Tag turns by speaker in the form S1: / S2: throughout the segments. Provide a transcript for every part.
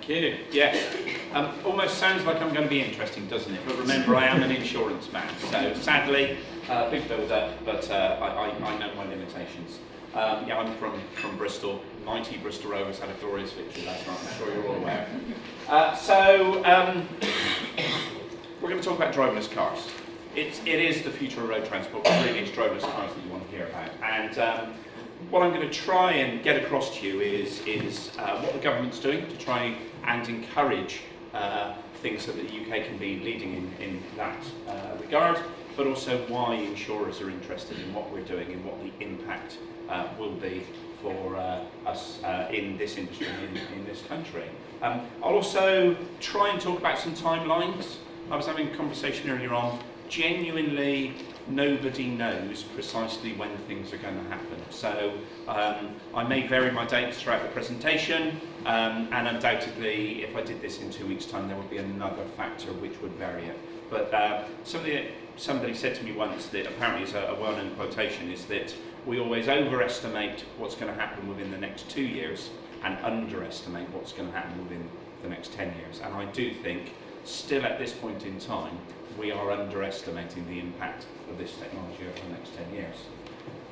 S1: Thank you. Yes. Almost sounds like I'm going to be interesting, doesn't it? But remember, I am an insurance man, so sadly, big builder, but I know my limitations. Yeah, I'm from Bristol. 90 Bristol Rovers had a glorious victory last night. I'm sure you're all aware. We're going to talk about driverless cars. It is the future of road transport, but really it's driverless cars that you want to hear about. And what I'm going to try and get across to you is what the government's doing to try and encourage things so that the UK can be leading in that regard, but also why insurers are interested in what we're doing and what the impact will be for us in this industry, in this country. I'll also try and talk about some timelines. I was having a conversation earlier on. Genuinely, nobody knows precisely when things are going to happen. So I may vary my dates throughout the presentation, and undoubtedly, if I did this in 2 weeks' time, there would be another factor which would vary it. But somebody said to me once that apparently is a well-known quotation, is that we always overestimate what's going to happen within the next 2 years and underestimate what's going to happen within the next 10 years. And I do think, still at this point in time, we are underestimating the impact of this technology over the next 10 years.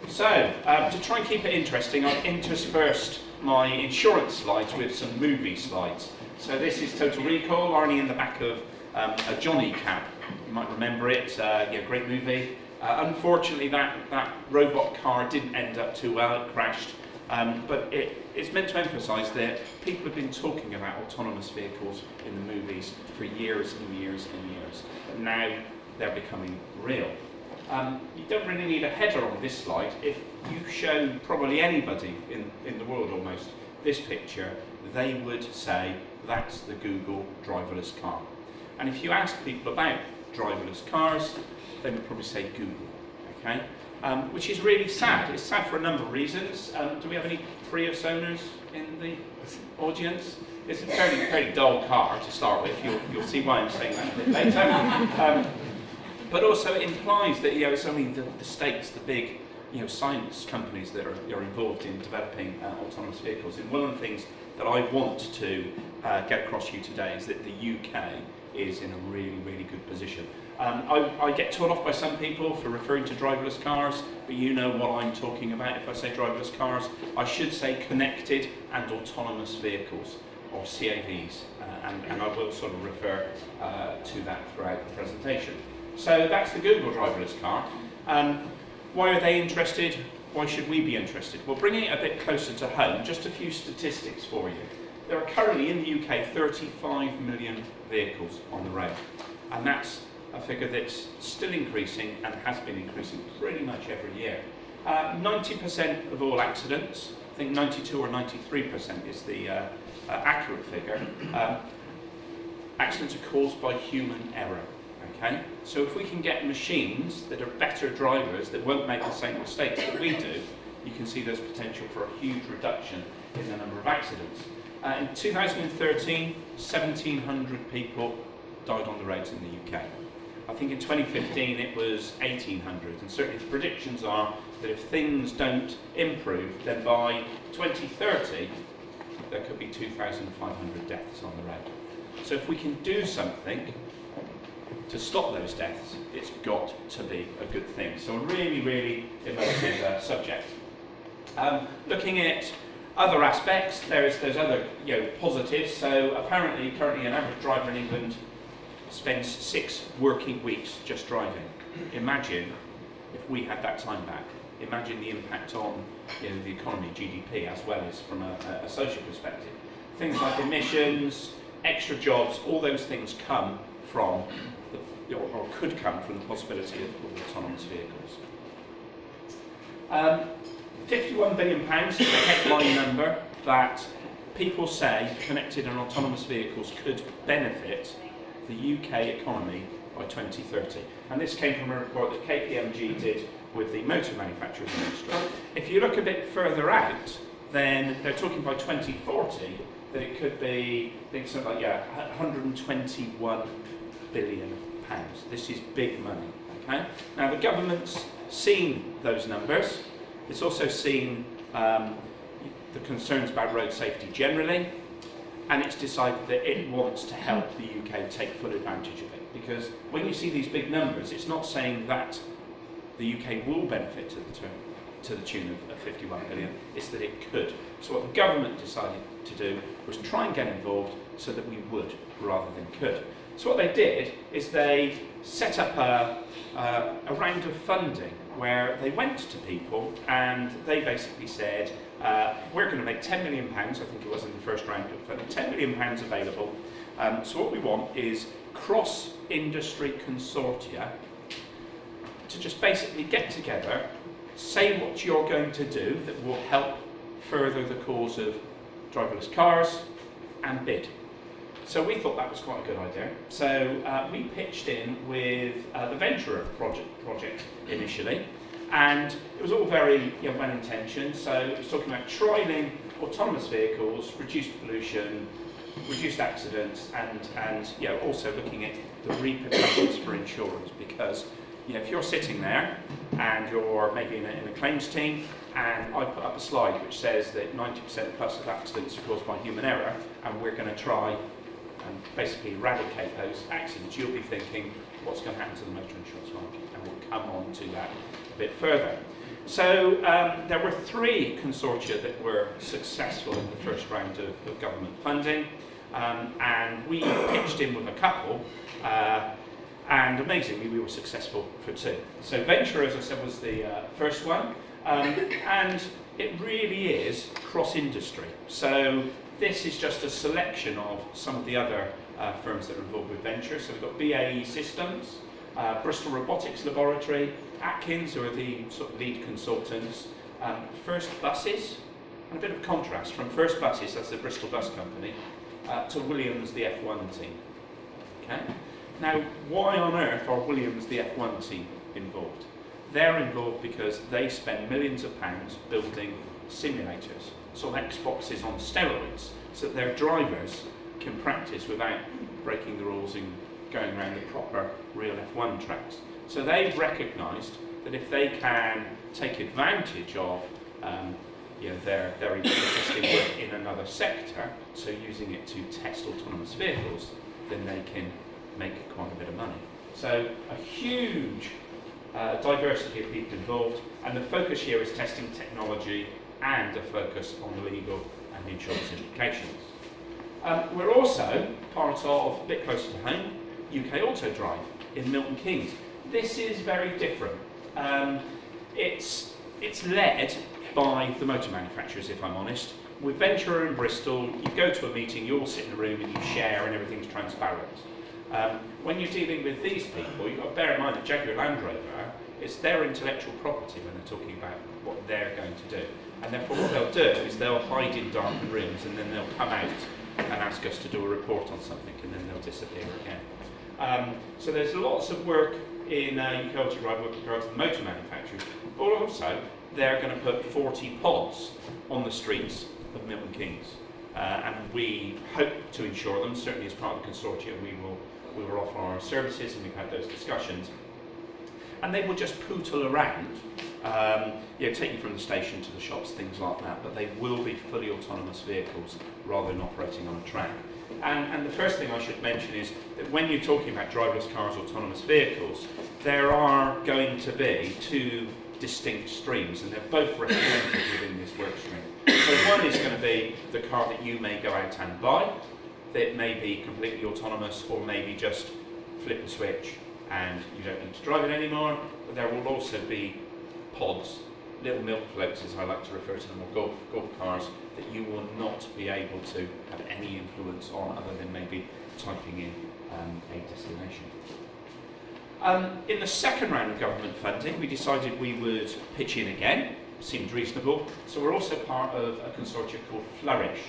S1: So, to try and keep it interesting, I've interspersed my insurance slides with some movie slides. So this is Total Recall, Arnie in the back of a Johnny cab. You might remember it, yeah, great movie. Unfortunately, that robot car didn't end up too well, it crashed. But it's meant to emphasise that people have been talking about autonomous vehicles in the movies for years and years and years. But now they're becoming real. You don't really need a header on this slide. If you show probably anybody in the world almost this picture, they would say that's the Google driverless car. And if you ask people about driverless cars, they would probably say Google, okay? Which is really sad. It's sad for a number of reasons. Do we have any Prius owners in the audience? It's a very dull car to start with. You'll see why I'm saying that a bit later. But also it implies that it's only the states, the big science companies that are involved in developing autonomous vehicles. And one of the things that I want to get across to you today is that the UK is in a really good position. I get told off by some people for referring to driverless cars, but you know what I'm talking about if I say driverless cars. I should say connected and autonomous vehicles, or CAVs, and I will sort of refer to that throughout the presentation. So that's the Google driverless car. Why are they interested? Why should we be interested? Well, bringing it a bit closer to home, just a few statistics for you. There are currently in the UK 35 million vehicles on the road, and that's a figure that's still increasing and has been increasing pretty much every year. 90% of all accidents, I think 92 or 93% is the accurate figure, accidents are caused by human error. Okay? So if we can get machines that are better drivers that won't make the same mistakes that we do, you can see there's potential for a huge reduction in the number of accidents. In 2013, 1,700 people died on the roads in the UK. I think in 2015 it was 1,800, and certainly the predictions are that if things don't improve, then by 2030 there could be 2,500 deaths on the road. So if we can do something to stop those deaths, it's got to be a good thing. So a really emotive subject. Looking at other aspects, there's other positives. So apparently, currently an average driver in England spends 6 working weeks just driving. Imagine if we had that time back. Imagine the impact on the economy, GDP, as well as from a social perspective. Things like emissions, extra jobs, all those things come from, or could come from the possibility of autonomous vehicles. £51 billion is the headline number that people say connected and autonomous vehicles could benefit the UK economy by 2030. And this came from a report that KPMG did with the motor manufacturers industry. If you look a bit further out, then they're talking by 2040 that it could be, I think something like, 121 billion pounds. This is big money, okay? Now the government's seen those numbers. It's also seen the concerns about road safety generally, and it's decided that it wants to help the UK take full advantage of it. Because when you see these big numbers, it's not saying that the UK will benefit to the tune of 51 billion, it's that it could. So what the government decided to do was try and get involved so that we would rather than could. So what they did is they set up a round of funding where they went to people and they basically said, we're going to make £10 million, I think it was in the first round of funding, £10 million available. So what we want is cross-industry consortia to just basically get together, say what you're going to do that will help further the cause of driverless cars, and bid. So we thought that was quite a good idea. So we pitched in with the Venturer project initially, and it was all very well-intentioned. So it was talking about trialling autonomous vehicles, reduced pollution, reduced accidents, and also looking at the repercussions for insurance, because if you're sitting there and you're maybe in a claims team, and I put up a slide which says that 90% plus of accidents are caused by human error, and we're going to try and basically eradicate those accidents, you'll be thinking, what's going to happen to the motor insurance market? And we'll come on to that a bit further. So there were 3 consortia that were successful in the first round of government funding, and we pitched in with a couple, and amazingly we were successful for 2. So Venture, as I said, was the first one, and it really is cross-industry. So this is just a selection of some of the other firms that are involved with Venture. So we've got BAE Systems, Bristol Robotics Laboratory, Atkins, who are the sort of lead consultants, First Buses, and a bit of contrast from First Buses, that's the Bristol Bus Company, to Williams, the F1 team. Okay? Now, why on earth are Williams, the F1 team, involved? They're involved because they spend millions of pounds building simulators, sort of Xboxes on steroids, so that their drivers can practice without breaking the rules and going around the proper real F1 tracks. So they've recognised that if they can take advantage of their very interesting work in another sector, so using it to test autonomous vehicles, then they can make quite a bit of money. So a huge diversity of people involved, and the focus here is testing technology and a focus on legal and insurance implications. We're also part of, a bit closer to home, UK Auto Drive in Milton Keynes. This is very different. It's led by the motor manufacturers, if I'm honest. With Venturer in Bristol, you go to a meeting, you all sit in a room and you share and everything's transparent. When you're dealing with these people, you've got to bear in mind that Jaguar Land Rover, it's their intellectual property when they're talking about what they're going to do. And therefore what they'll do is they'll hide in darkened rooms, and then they'll come out and ask us to do a report on something, and then they'll disappear again. So there's lots of work in UK Auto Drive with regards to the motor manufacturers, but also they're going to put 40 pods on the streets of Milton Keynes. And we hope to insure them, certainly as part of the consortium we will offer our services, and we've had those discussions. And they will just pootle around, take you from the station to the shops, things like that, but they will be fully autonomous vehicles rather than operating on a track. And the first thing I should mention is that when you're talking about driverless cars, autonomous vehicles, there are going to be 2 distinct streams, and they're both represented within this work stream. So one is going to be the car that you may go out and buy, that may be completely autonomous, or maybe just flip a switch and you don't need to drive it anymore. But there will also be pods, little milk floats as I like to refer to them, or golf cars, that you will not be able to have any influence on other than maybe typing in a destination. In the second round of government funding, we decided we would pitch in again, seemed reasonable. So we're also part of a consortium called Flourish.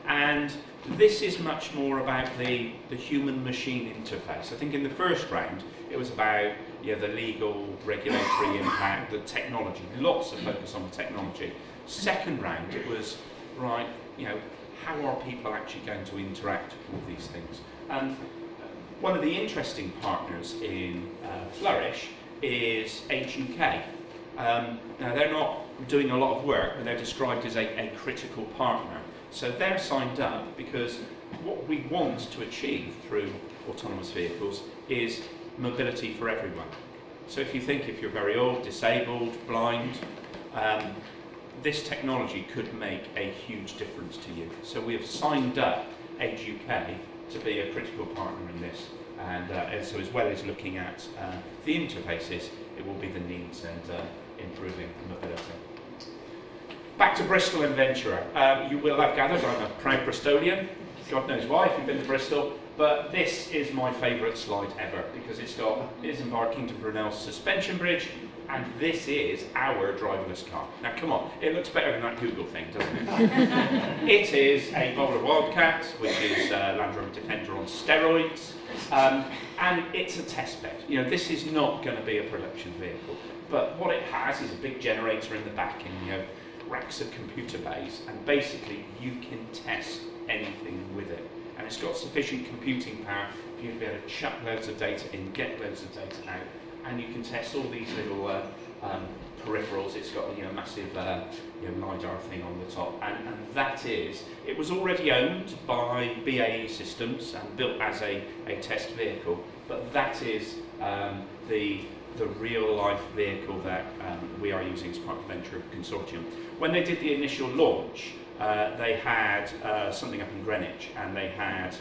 S1: And this is much more about the human-machine interface. I think in the first round, it was about the legal, regulatory impact, the technology, lots of focus on the technology. Second round, it was, right, how are people actually going to interact with these things? One of the interesting partners in Flourish is HUK. Now, they're not doing a lot of work, but they're described as a critical partner. So they're signed up because what we want to achieve through autonomous vehicles is mobility for everyone. So if you're very old, disabled, blind, this technology could make a huge difference to you. So we have signed up Age UK to be a critical partner in this, and so as well as looking at the interfaces, it will be the needs and improving mobility. Back to Bristol and Ventura. You will have gathered I'm a proud Bristolian, God knows why if you've been to Bristol, but this is my favourite slide ever because it's embarking to Brunel's suspension bridge, and this is our driverless car. Now come on, it looks better than that Google thing, doesn't it? It is a Bowler Wildcat, which is Land Rover Defender on steroids, and it's a test bed. This is not going to be a production vehicle, but what it has is a big generator in the back and racks of computer bays, and basically you can test anything with it. And it's got sufficient computing power for you to be able to chuck loads of data in, get loads of data out, and you can test all these little peripherals. It's got a massive LiDAR thing on the top, and it was already owned by BAE Systems and built as a test vehicle, but that is the real life vehicle that we are using as part of the Venture Consortium. When they did the initial launch, they had something up in Greenwich, and they had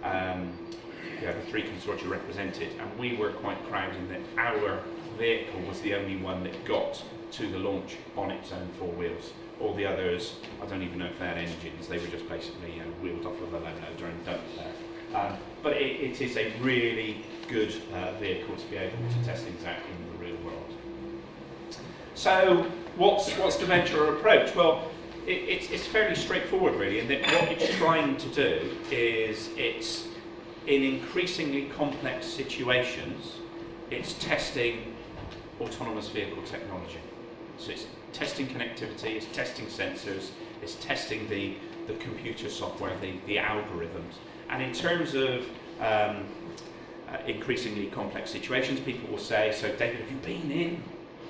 S1: the 3 consortia represented, and we were quite proud in that our vehicle was the only one that got to the launch on its own 4 wheels. All the others, I don't even know if they had engines, they were just basically wheeled off of a low loader and dumped there. But it is a really good vehicle to be able to test things out in the real world. So what's the Venture approach? Well, it's fairly straightforward really, in that what it's trying to do is it's in increasingly complex situations, it's testing autonomous vehicle technology. So it's testing connectivity, it's testing sensors, it's testing the computer software, the algorithms. And in terms of increasingly complex situations, people will say, so David, have you been in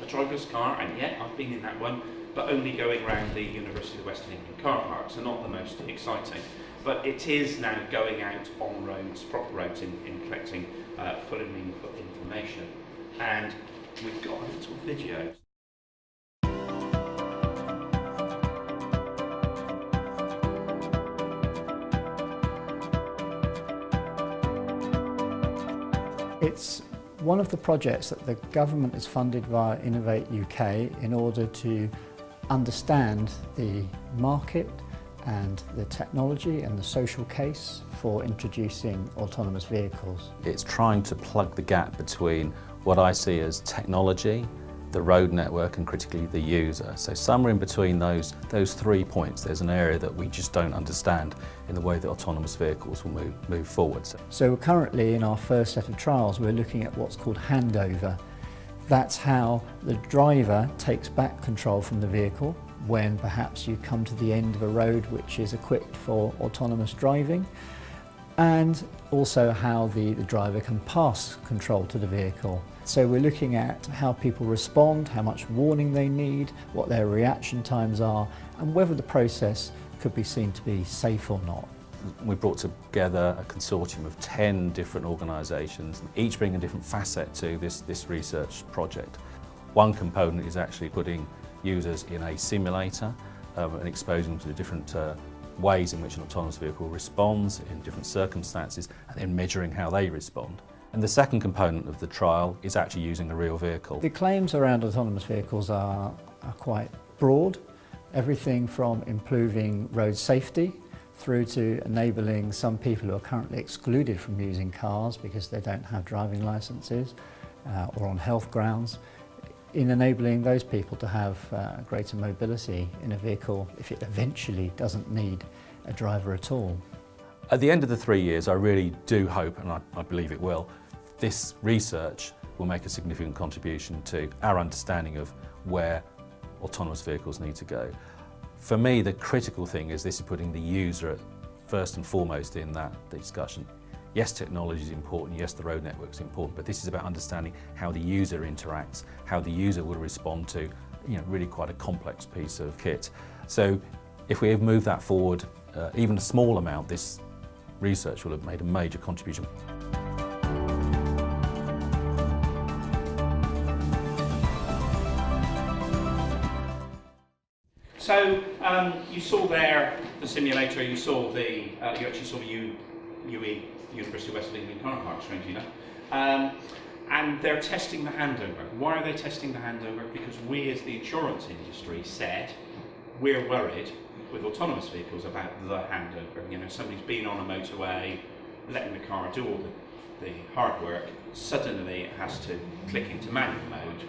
S1: a driverless car? And yeah, I've been in that one, but only going around the University of the West of England car park, so not the most exciting. But it is now going out on roads, proper roads, in collecting full and meaningful information. And we've got a little video.
S2: It's one of the projects that the government has funded via Innovate UK in order to understand the market and the technology and the social case for introducing autonomous vehicles.
S3: It's trying to plug the gap between what I see as technology, the road network, and critically the user. So somewhere in between those 3 points, there's an area that we just don't understand in the way that autonomous vehicles will move forward.
S2: So currently in our first set of trials, we're looking at what's called handover. That's how the driver takes back control from the vehicle when perhaps you come to the end of a road which is equipped for autonomous driving, and also how the driver can pass control to the vehicle. So we're looking at how people respond, how much warning they need, what their reaction times are, and whether the process could be seen to be safe or not.
S3: We brought together a consortium of 10 different organisations, each bringing a different facet to this research project. One component is actually putting users in a simulator and exposing them to the different ways in which an autonomous vehicle responds in different circumstances, and then measuring how they respond. And the second component of the trial is actually using a real vehicle.
S2: The claims around autonomous vehicles are quite broad. Everything from improving road safety through to enabling some people who are currently excluded from using cars because they don't have driving licenses or on health grounds, in enabling those people to have greater mobility in a vehicle if it eventually doesn't need a driver at all.
S3: At the end of the 3 years, I really do hope, and I believe it will, this research will make a significant contribution to our understanding of where autonomous vehicles need to go. For me, the critical thing is this is putting the user at first and foremost in that discussion. Yes, technology is important, yes, the road network is important, but this is about understanding how the user interacts, how the user will respond to really quite a complex piece of kit. So if we move that forward, even a small amount, this research will have made a major contribution.
S1: So you saw there the simulator. You saw the you actually saw the UE, University of West of England car park, strangely enough. And they're testing the handover. Why are they testing the handover? Because we as the insurance industry said we're worried with autonomous vehicles about the handover. You know, somebody's been on a motorway, letting the car do all the hard work, suddenly it has to click into manual mode.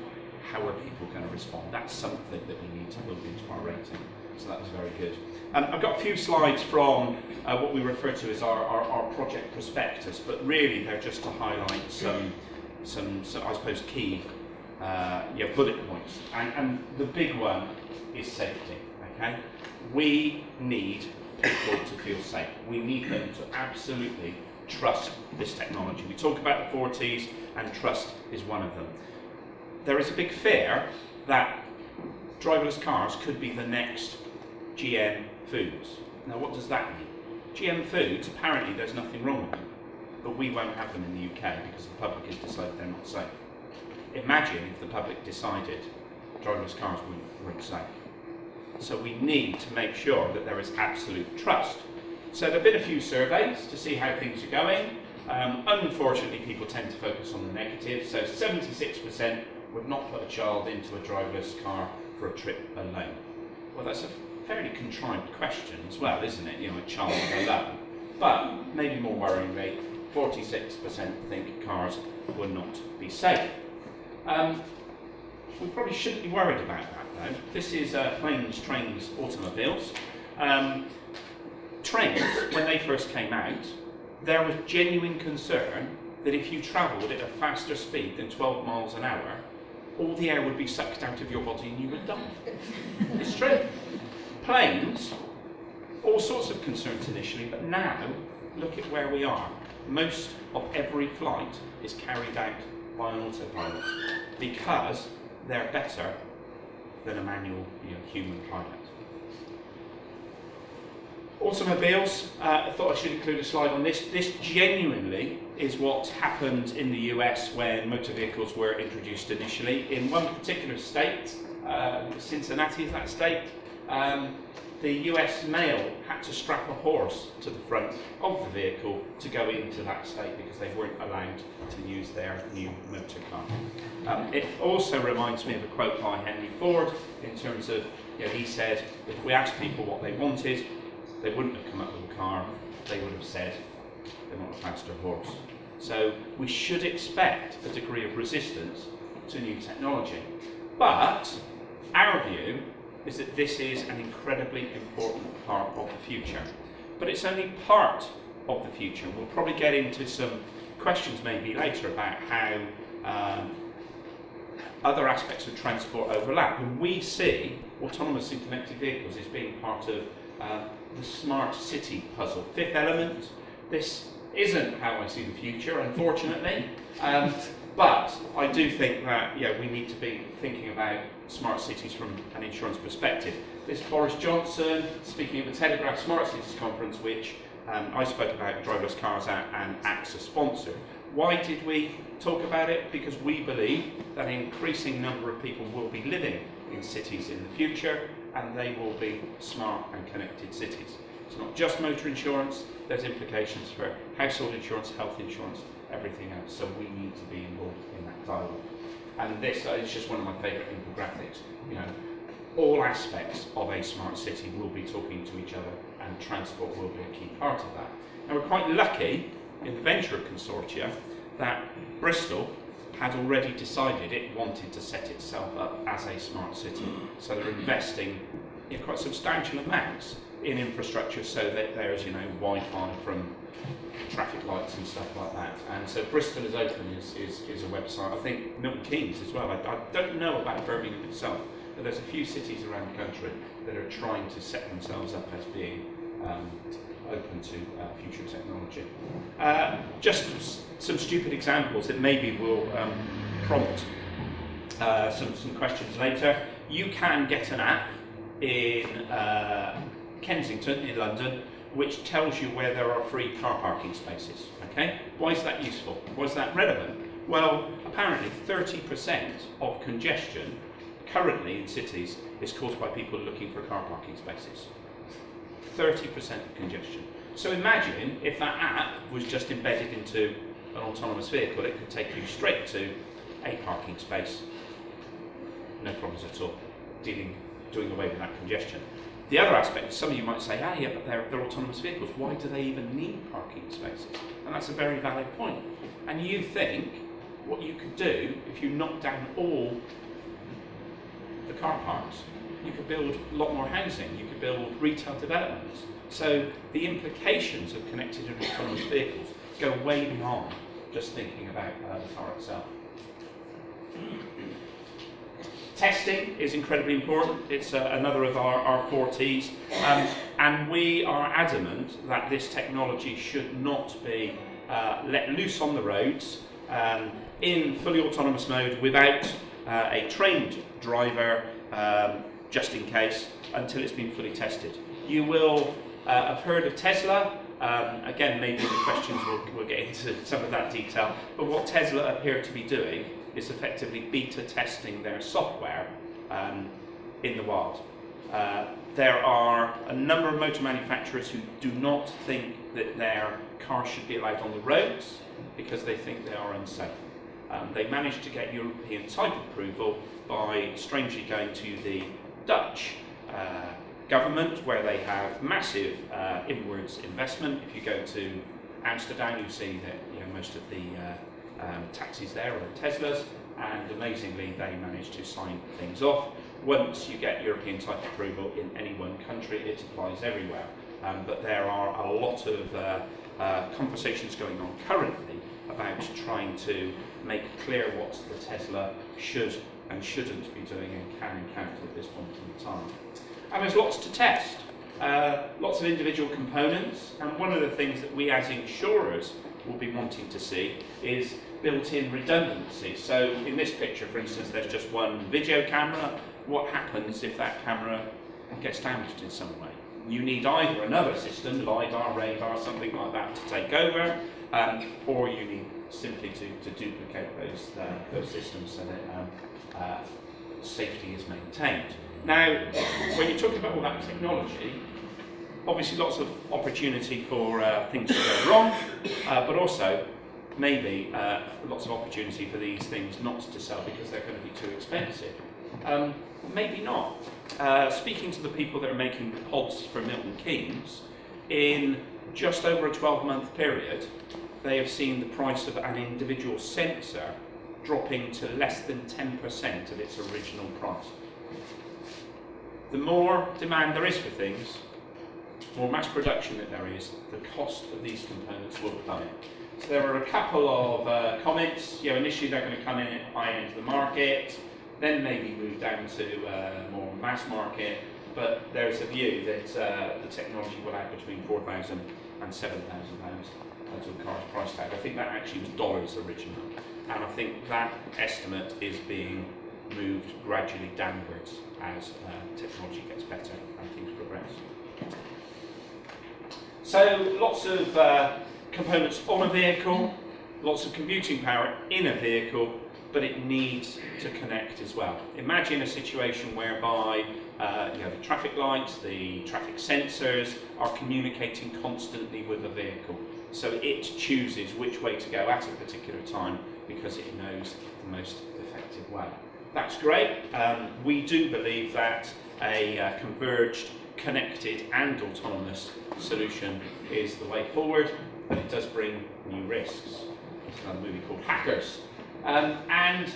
S1: How are people going to respond? That's something that we need to build into our rating. So that was very good. I've got a few slides from what we refer to as our project prospectus, but really they're just to highlight some I suppose, key bullet points. And the big one is safety. Okay, we need people to feel safe. We need them to absolutely trust this technology. We talk about the 4 T's, and trust is one of them. There is a big fear that driverless cars could be the next GM Foods. Now, what does that mean? GM Foods, apparently there's nothing wrong with them, but we won't have them in the UK because the public has decided they're not safe. Imagine if the public decided driverless cars weren't safe. So we need to make sure that there is absolute trust. So there have been a few surveys to see how things are going. Unfortunately, people tend to focus on the negatives. So 76% would not put a child into a driverless car for a trip alone. Well, that's a fairly contrived question as well, isn't it? You know, a child alone. But maybe more worryingly, 46% think cars will not be safe. We probably shouldn't be worried about that, though. This is planes, trains, automobiles. Trains, when they first came out, there was genuine concern that if you travelled at a faster speed than 12 miles an hour, all the air would be sucked out of your body and you would die. It's true. Planes, all sorts of concerns initially, but now, look at where we are. Most of every flight is carried out by an autopilot because they're better than a manual, human pilot. Automobiles, I thought I should include a slide on this. This genuinely is what happened in the US when motor vehicles were introduced initially. In one particular state, Cincinnati is that state, the US mail had to strap a horse to the front of the vehicle to go into that state because they weren't allowed to use their new motor car. It also reminds me of a quote by Henry Ford in terms of, he said, if we asked people what they wanted, they wouldn't have come up with a car, they would have said they want a faster horse. So we should expect a degree of resistance to new technology. But our view is that this is an incredibly important part of the future. But it's only part of the future. We'll probably get into some questions maybe later about how other aspects of transport overlap. And we see autonomous and connected vehicles as being part of the smart city puzzle. Fifth element, this isn't how I see the future, unfortunately. But I do think that we need to be thinking about smart cities from an insurance perspective. This Boris Johnson speaking at the Telegraph Smart Cities Conference, which I spoke about driverless cars at and AXA sponsored. Why did we talk about it? Because we believe that an increasing number of people will be living in cities in the future, and they will be smart and connected cities. It's not just motor insurance, there's implications for household insurance, health insurance, everything else, so we need to be involved in that dialogue. And this is just one of my favourite infographics. All aspects of a smart city will be talking to each other, and transport will be a key part of that. Now, we're quite lucky in the Venture Consortia that Bristol had already decided it wanted to set itself up as a smart city. So they're investing quite substantial amounts in infrastructure so that there's Wi-Fi from traffic lights and stuff like that. And so Bristol is open is a website. I think Milton Keynes as well. I don't know about Birmingham itself, but there's a few cities around the country that are trying to set themselves up as being open to future technology. Just some stupid examples that maybe will prompt some questions later. You can get an app in Kensington in London which tells you where there are free car parking spaces. Okay? Why is that useful? Why is that relevant? Well, apparently 30% of congestion currently in cities is caused by people looking for car parking spaces. 30% of congestion. So imagine if that app was just embedded into an autonomous vehicle, it could take you straight to a parking space. No problems at all. Doing away with that congestion. The other aspect is some of you might say, yeah, but they're autonomous vehicles. Why do they even need parking spaces? And that's a very valid point. And you think what you could do if you knock down all the car parks, you could build a lot more housing, you could build retail developments. So the implications of connected and autonomous vehicles go way beyond just thinking about the car itself. Testing is incredibly important. It's another of our 4 T's. And we are adamant that this technology should not be let loose on the roads in fully autonomous mode without a trained driver, just in case, until it's been fully tested. You will have heard of Tesla. Again, maybe in the questions we'll get into some of that detail. But what Tesla appear to be doing is effectively beta testing their software in the wild. There are a number of motor manufacturers who do not think that their cars should be allowed on the roads because they think they are unsafe. They managed to get European type approval by strangely going to the Dutch government, where they have massive inwards investment. If you go to Amsterdam, you see that most of the taxis there are Teslas, and amazingly they managed to sign things off. Once you get European type approval in any one country, it applies everywhere. But there are a lot of conversations going on currently about trying to make clear what the Tesla should and shouldn't be doing and can and can't at this point in time. And there's lots to test, lots of individual components, and one of the things that we as insurers will be wanting to see is built-in redundancy. So in this picture, for instance, there's just one video camera. What happens if that camera gets damaged in some way? You need either another system, LiDAR, radar, something like that, to take over, or you need simply to duplicate those systems so that safety is maintained. Now, when you're talking about all that technology, obviously lots of opportunity for things to go wrong, but also maybe lots of opportunity for these things not to sell because they're going to be too expensive. Maybe not. Speaking to the people that are making the pods for Milton Keynes, in just over a 12-month period, they have seen the price of an individual sensor dropping to less than 10% of its original price. The more demand there is for things, the more mass production that there is, the cost of these components will plummet. So there are a couple of comments. Initially they're going to come in at high end of the market, then maybe move down to more mass market, but there's a view that the technology will add between £4,000 and £7,000 to the car's price tag. I think that actually was dollars originally, and I think that estimate is being moved gradually downwards as technology gets better and things progress. So lots of components on a vehicle, lots of computing power in a vehicle, but it needs to connect as well. Imagine a situation whereby the traffic lights, the traffic sensors are communicating constantly with the vehicle. So it chooses which way to go at a particular time because it knows the most effective way. That's great. We do believe that a converged, connected and autonomous solution is the way forward, but it does bring new risks. There's another movie called Hackers. And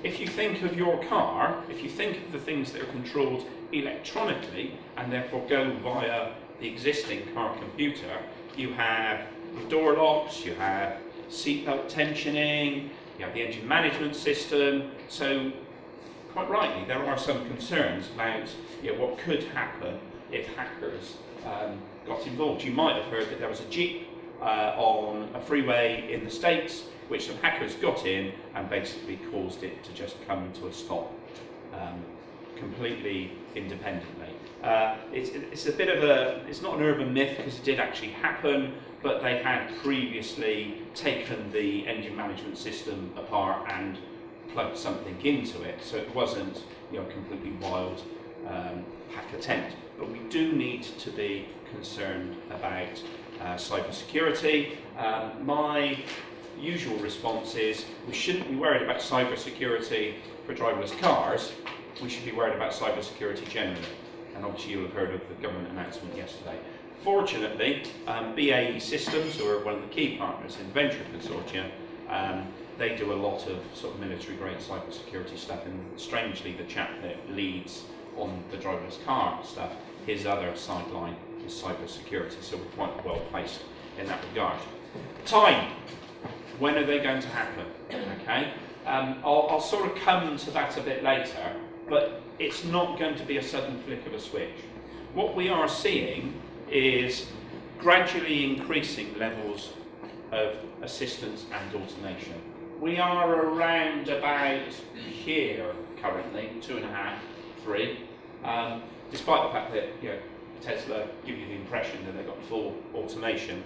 S1: if you think of your car, if you think of the things that are controlled electronically and therefore go via the existing car computer, you have door locks, you have seatbelt tensioning, you have the engine management system. So quite rightly, there are some concerns about what could happen if hackers got involved. You might have heard that there was a Jeep on a freeway in the States, which some hackers got in and basically caused it to just come to a stop completely independently. It's a bit of it's not an urban myth because it did actually happen, but they had previously taken the engine management system apart and plugged something into it, so it wasn't, you know, a completely wild hack attempt. But we do need to be concerned about cyber security. My usual response is we shouldn't be worried about cyber security for driverless cars, we should be worried about cyber security generally. And obviously you'll have heard of the government announcement yesterday. Fortunately, BAE Systems, who are one of the key partners in the Venture Consortium, they do a lot of sort of military-grade cyber security stuff, and strangely the chap that leads on the driverless car stuff, his other sideline is cyber security, so we're quite well placed in that regard. Time. When are they going to happen? Okay, I'll sort of come to that a bit later, but it's not going to be a sudden flick of a switch. What we are seeing is gradually increasing levels of assistance and automation. We are around about here currently, 2.5, 3, despite the fact that, you know, Tesla give you the impression that they've got full automation.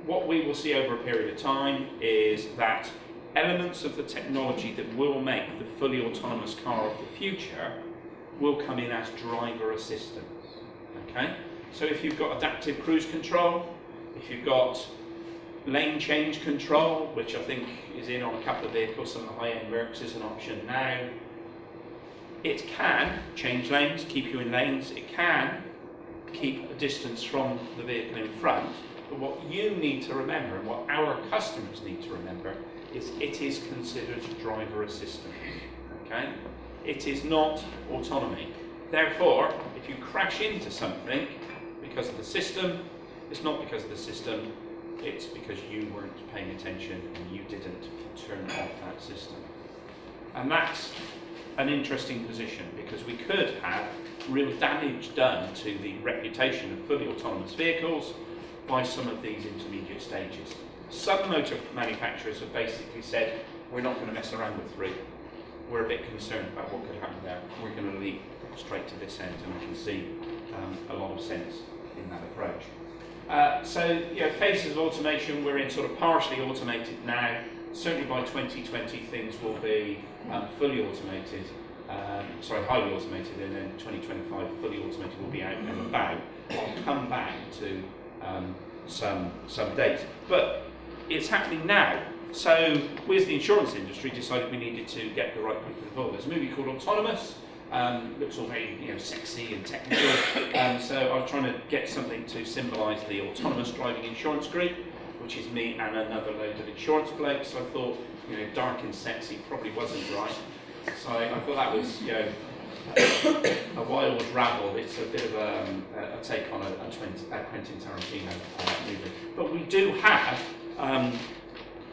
S1: What we will see over a period of time is that elements of the technology that will make the fully autonomous car of the future will come in as driver assistance. Okay? So if you've got adaptive cruise control, if you've got lane change control, which I think is in on a couple of vehicles, some of the high-end Mercs is an option now, it can change lanes, keep you in lanes, it can keep a distance from the vehicle in front, but what you need to remember, and what our customers need to remember, is it is considered driver assistance. Okay? It is not autonomy. Therefore, if you crash into something because of the system, it's not because of the system, it's because you weren't paying attention and you didn't turn off that system. And that's an interesting position, because we could have real damage done to the reputation of fully autonomous vehicles by some of these intermediate stages. Some motor manufacturers have basically said, we're not going to mess around with 3. We're a bit concerned about what could happen there. We're going to leap straight to this end, and I can see a lot of sense in that approach. So, you know, phases of automation, we're in sort of partially automated now. Certainly by 2020 things will be fully automated, highly automated, and then 2025 fully automated will be out and about. I'll come back to some dates, but it's happening now. So we as the insurance industry decided we needed to get the right people involved. There's a movie called Autonomous, looks all very, you know, sexy and technical, so I was trying to get something to symbolise the autonomous driving insurance group, which is me and another load of insurance blokes. So I thought, you know, dark and sexy probably wasn't right. So I thought that was, you know, a wild rabble. It's a bit of a take on a Quentin Tarantino movie. But we do have,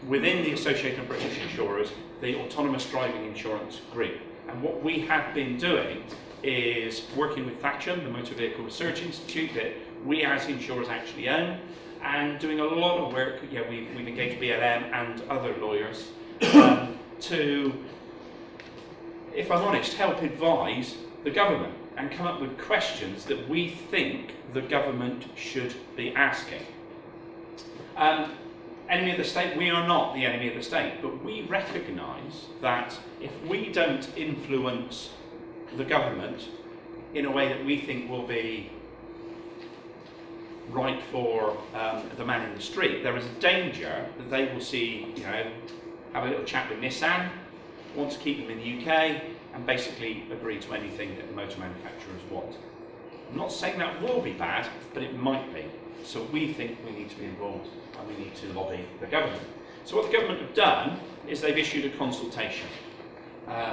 S1: within the Association of British Insurers, the Autonomous Driving Insurance Group. And what we have been doing is working with Thatcham, the Motor Vehicle Research Institute, that we as insurers actually own, and doing a lot of work. Yeah, we've engaged BLM and other lawyers to, if I'm honest, help advise the government and come up with questions that we think the government should be asking. Enemy of the state, we are not the enemy of the state, but we recognise that if we don't influence the government in a way that we think will be right for the man in the street, there is a danger that they will see, you know, have a little chat with Nissan, want to keep them in the UK, and basically agree to anything that the motor manufacturers want. I'm not saying that will be bad, but it might be. So we think we need to be involved and we need to lobby the government. So what the government have done is they've issued a consultation,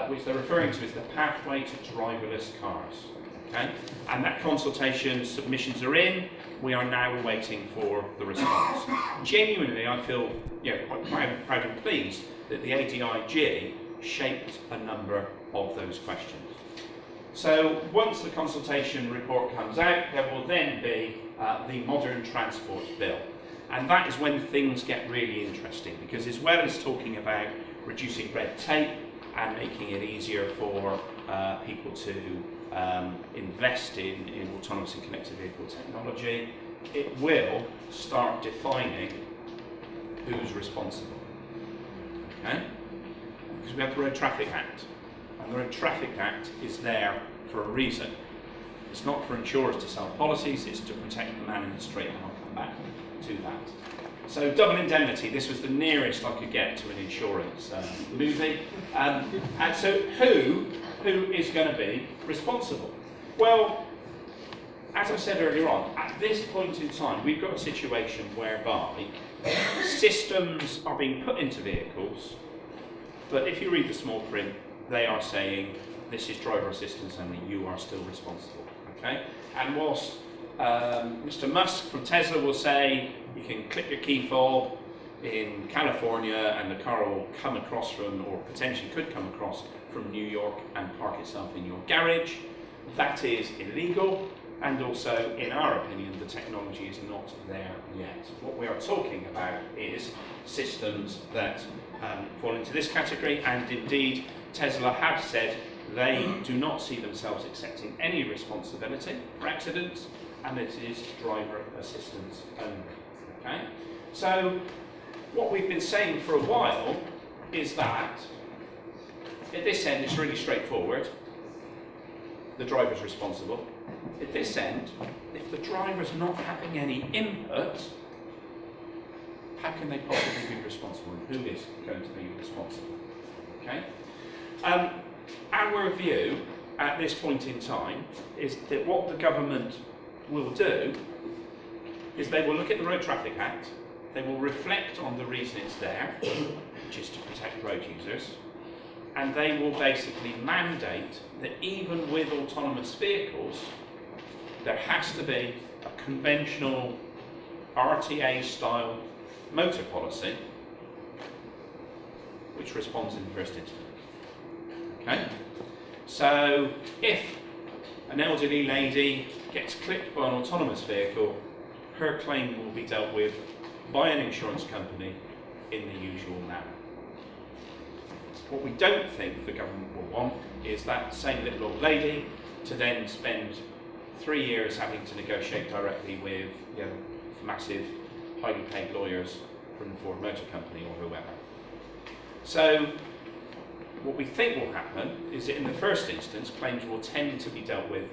S1: which they're referring to as the Pathway to Driverless Cars. Okay? And that consultation submissions are in. We are now waiting for the response. Genuinely, I feel, you know, quite proud and pleased that the ADIG shaped a number of those questions. So once the consultation report comes out, there will then be the Modern Transport Bill. And that is when things get really interesting, because as well as talking about reducing red tape and making it easier for people to invest in autonomous and connected vehicle technology, it will start defining who's responsible. Okay? Because we have the Road Traffic Act, and the Road Traffic Act is there for a reason. It's not for insurers to sell policies, it's to protect the man in the street, and I'll come back to that. So double indemnity, this was the nearest I could get to an insurance movie. And so who is going to be responsible? Well, as I said earlier on, at this point in time, we've got a situation whereby systems are being put into vehicles, but if you read the small print, they are saying, this is driver assistance only, you are still responsible. Okay? And whilst Mr. Musk from Tesla will say you can click your key fob in California and the car will come across from, or potentially could come across from New York and park itself in your garage, that is illegal, and also, in our opinion, the technology is not there yet. What we are talking about is systems that fall into this category, and indeed Tesla have said they do not see themselves accepting any responsibility for accidents, and it is driver assistance only. Okay? So what we've been saying for a while is that at this end it's really straightforward. The driver's responsible. At this end, if the driver's not having any input, how can they possibly be responsible? And who is going to be responsible? Okay? Our view at this point in time is that what the government will do is they will look at the Road Traffic Act, they will reflect on the reason it's there, which is to protect road users, and they will basically mandate that even with autonomous vehicles, there has to be a conventional RTA-style motor policy which responds in the first instance. Okay? So if an elderly lady gets clipped by an autonomous vehicle, her claim will be dealt with by an insurance company in the usual manner. What we don't think the government will want is that same little old lady to then spend 3 years having to negotiate directly with massive, highly paid lawyers from the Ford Motor Company or whoever. So what we think will happen is that in the first instance, claims will tend to be dealt with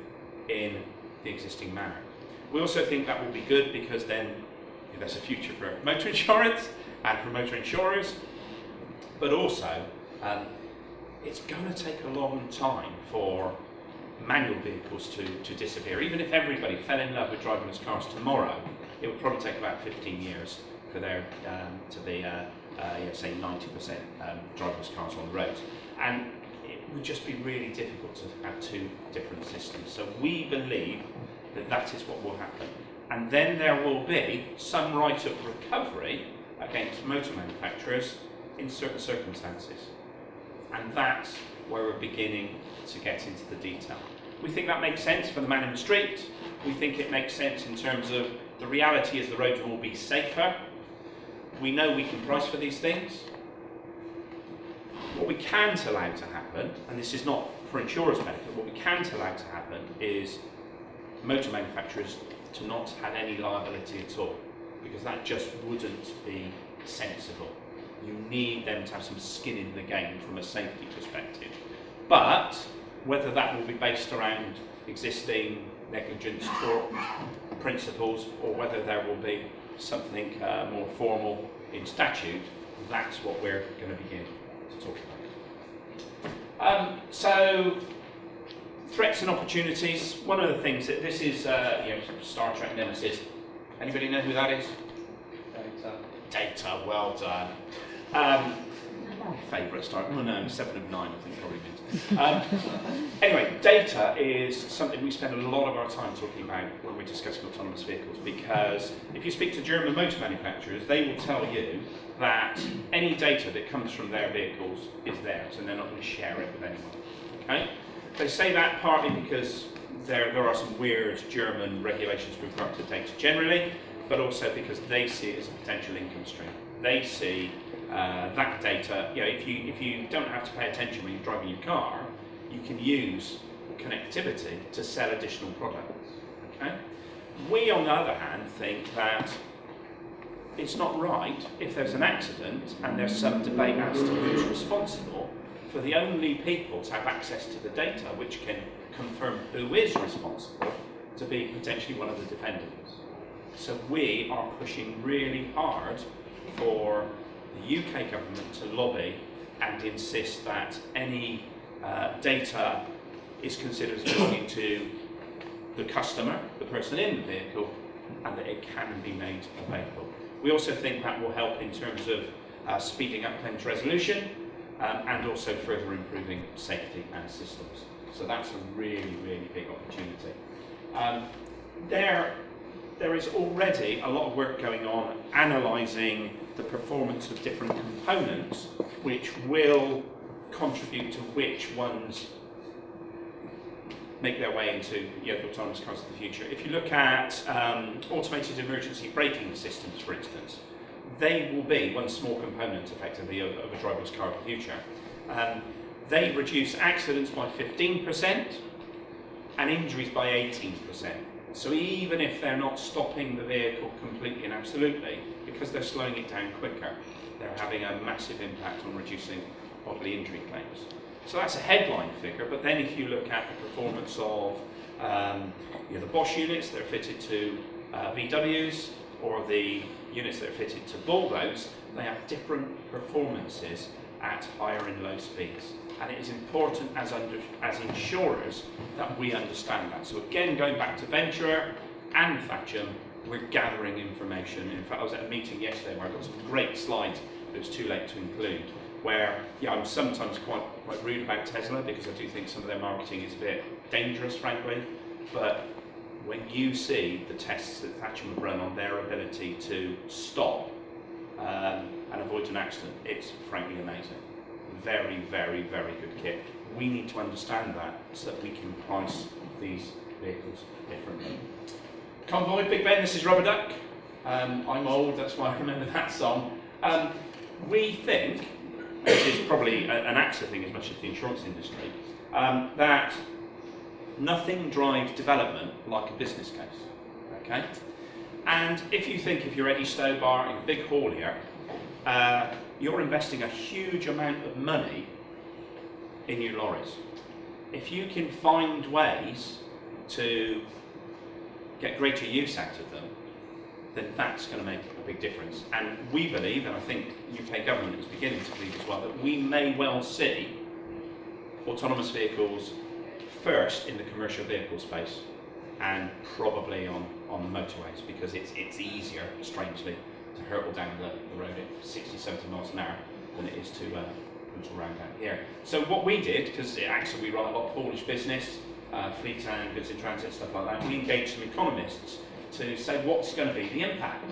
S1: in the existing manner. We also think that will be good because then there's a future for motor insurance and for motor insurers, but also it's going to take a long time for manual vehicles to disappear. Even if everybody fell in love with driverless cars tomorrow, it would probably take about 15 years for there to be, say, 90% driverless cars on the roads. And it would just be really difficult to have two different systems. So we believe that that is what will happen. And then there will be some right of recovery against motor manufacturers in certain circumstances. And that's where we're beginning to get into the detail. We think that makes sense for the man in the street. We think it makes sense in terms of the reality is the roads will be safer. We know we can price for these things. What we can't allow to happen, and this is not for insurers' benefit, what we can't allow to happen is motor manufacturers to not have any liability at all, because that just wouldn't be sensible. You need them to have some skin in the game from a safety perspective. But whether that will be based around existing negligence tort principles or whether there will be something more formal in statute, that's what we're going to begin to talk about. So, threats and opportunities. One of the things that this is, Star Trek Nemesis. Anybody know who that is? Data. Well done. My favourite Star. Well, no, 7 of 9. I think probably means. Anyway, data is something we spend a lot of our time talking about when we're discussing autonomous vehicles, because if you speak to German motor manufacturers, they will tell you that any data that comes from their vehicles is theirs, and they're not going to share it with anyone. Okay? They say that partly because there are some weird German regulations with regard to data generally, but also because they see it as a potential income stream. They see that data, if you don't have to pay attention when you're driving your car, you can use connectivity to sell additional products. Okay? We, on the other hand, think that it's not right if there's an accident and there's some debate as to who's responsible, for the only people to have access to the data which can confirm who is responsible to be potentially one of the defendants. So we are pushing really hard for the UK government to lobby and insist that any data is considered as belonging to the customer, the person in the vehicle, and that it can be made available. We also think that will help in terms of speeding up claims resolution and also further improving safety and systems. So that's a really, really big opportunity. There is already a lot of work going on analysing the performance of different components which will contribute to which ones make their way into the autonomous cars of the future. If you look at automated emergency braking systems, for instance, they will be one small component, effectively, of a driverless car of the future. They reduce accidents by 15% and injuries by 18%. So even if they're not stopping the vehicle completely and absolutely, because they're slowing it down quicker, they're having a massive impact on reducing bodily injury claims. So that's a headline figure, but then if you look at the performance of the Bosch units that are fitted to VWs or the units that are fitted to Volvos, they have different performances at higher and low speeds. And it is important as insurers that we understand that. So again, going back to Venture and Thatcham, we're gathering information. In fact, I was at a meeting yesterday where I got some great slides that was too late to include, where I'm sometimes quite rude about Tesla because I do think some of their marketing is a bit dangerous, frankly. But when you see the tests that Thatcham have run on their ability to stop and avoid an accident, it's frankly amazing. Very, very, very good kit. We need to understand that so that we can price these vehicles differently. Convoy, Big Ben, this is Rubber Duck. I'm old, that's why I remember that song. We think, which is probably an AXA thing as much as the insurance industry, that nothing drives development like a business case. Okay? And if you're Eddie Stowbar in a big haulier, you're investing a huge amount of money in your lorries. If you can find ways to get greater use out of them, then that's going to make a big difference. And we believe, and I think UK government is beginning to believe as well, that we may well see autonomous vehicles first in the commercial vehicle space and probably on motorways, because it's easier, strangely, to hurtle down the road at 60, 70 miles an hour than it is to hurtle around down here. So what we did, because actually we run a lot of Polish business, fleet and goods in transit, stuff like that, we engaged some economists to say what's going to be the impact.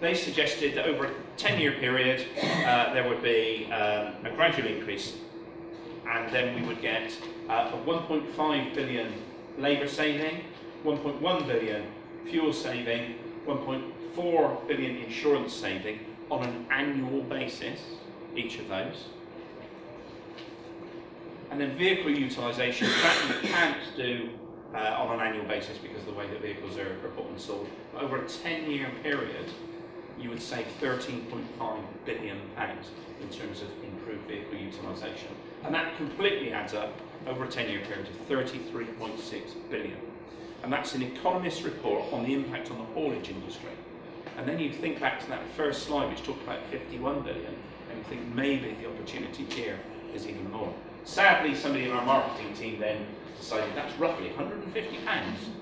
S1: They suggested that over a 10-year period there would be a gradual increase, and then we would get a 1.5 billion labour saving, 1.1 billion fuel saving, 1.4 billion insurance saving on an annual basis, each of those. And then vehicle utilisation, that you can't do on an annual basis because of the way that vehicles are bought and sold. But over a 10-year period, you would save £13.5 billion in terms of improved vehicle utilisation. And that completely adds up over a 10-year period to £33.6 billion. And that's an economist report on the impact on the haulage industry. And then you think back to that first slide which talked about 51 billion, and you think maybe the opportunity here is even more. Sadly, somebody in our marketing team then decided that's roughly £150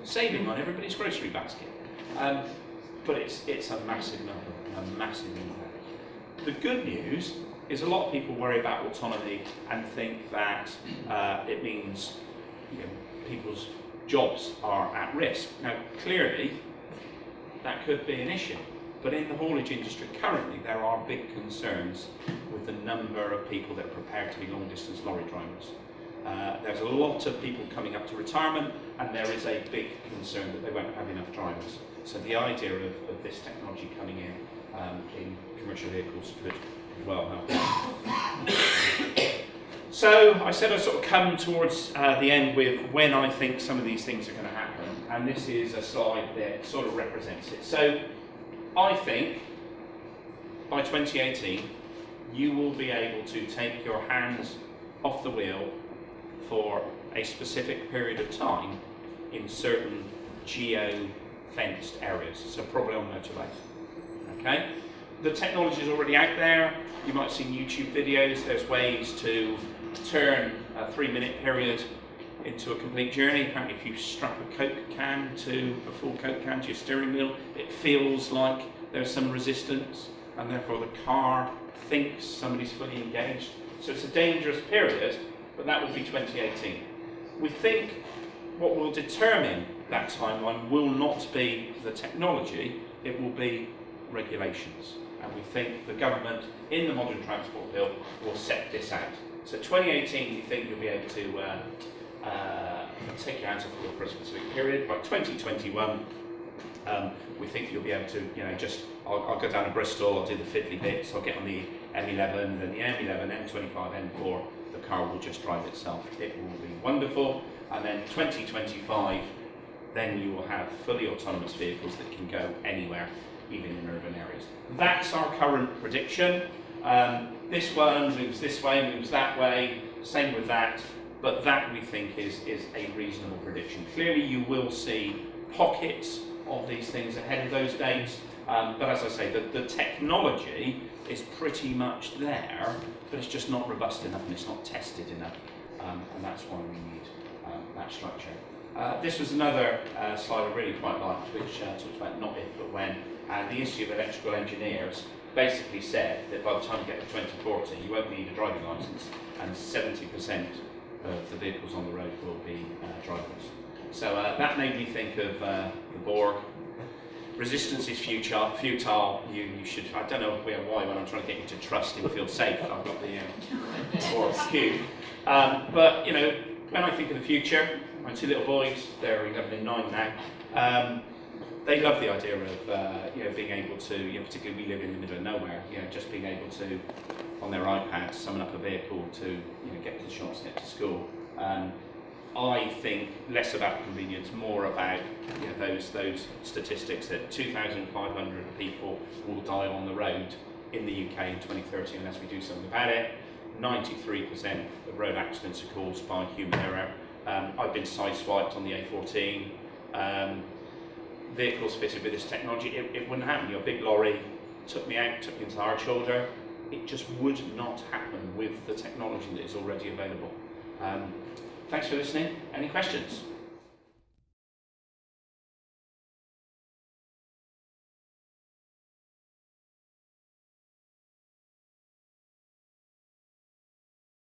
S1: saving on everybody's grocery basket. But it's a massive number, a massive impact. The good news is a lot of people worry about autonomy and think that it means people's jobs are at risk. Now, clearly, that could be an issue. But in the haulage industry currently, there are big concerns with the number of people that are prepared to be long-distance lorry drivers. There's a lot of people coming up to retirement, and there is a big concern that they won't have enough drivers. So the idea of this technology coming in in commercial vehicles could well help. So I said I'd sort of come towards the end with when I think some of these things are going to happen, and this is a slide that sort of represents it. So I think by 2018 you will be able to take your hands off the wheel for a specific period of time in certain geo-fenced areas, so probably on motorways. Okay? The technology is already out there. You might have seen YouTube videos. There's ways to turn a 3-minute period into a complete journey. Apparently if you strap a Coke can to a full Coke can to your steering wheel, it feels like there's some resistance, and therefore the car thinks somebody's fully engaged. So it's a dangerous period, but that will be 2018. We think what will determine that timeline will not be the technology, it will be regulations. And we think the government in the Modern Transport Bill will set this out. So 2018 we think you'll be able to take your hands off the wheel for a specific period. By 2021 we think you'll be able to, I'll go down to Bristol, I'll do the fiddly bits, I'll get on the M11, then the M11, M25, M4, the car will just drive itself. It will be wonderful. And then 2025, then you will have fully autonomous vehicles that can go anywhere, even in urban areas. That's our current prediction. This one moves this way, moves that way, same with that, but that we think is a reasonable prediction. Clearly you will see pockets of these things ahead of those dates, but as I say, the technology is pretty much there, but it's just not robust enough and it's not tested enough, and that's why we need that structure. This was another slide I really quite liked, which talks about not if but when, and the Institute of Electrical Engineers basically said that by the time you get to 2040 you won't need a driving licence, and 70% of the vehicles on the road will be driverless. So that made me think of the Borg. Resistance is futile. You should. I don't know why when I'm trying to get you to trust and feel safe, I've got the Borg cube. But when I think of the future, my 2 little boys, they're 11 and 9 now. They love the idea of being able to, particularly we live in the middle of nowhere, just being able to, on their iPad, summon up a vehicle to get to the shops, get to school. I think less about convenience, more about those statistics that 2,500 people will die on the road in the UK in 2030 unless we do something about it. 93% of road accidents are caused by human error. I've been sideswiped on the A14. Vehicles fitted with this technology, it wouldn't happen. Your big lorry took me out, took me into the hard shoulder. It just would not happen with the technology that is already available. Thanks for listening. Any questions?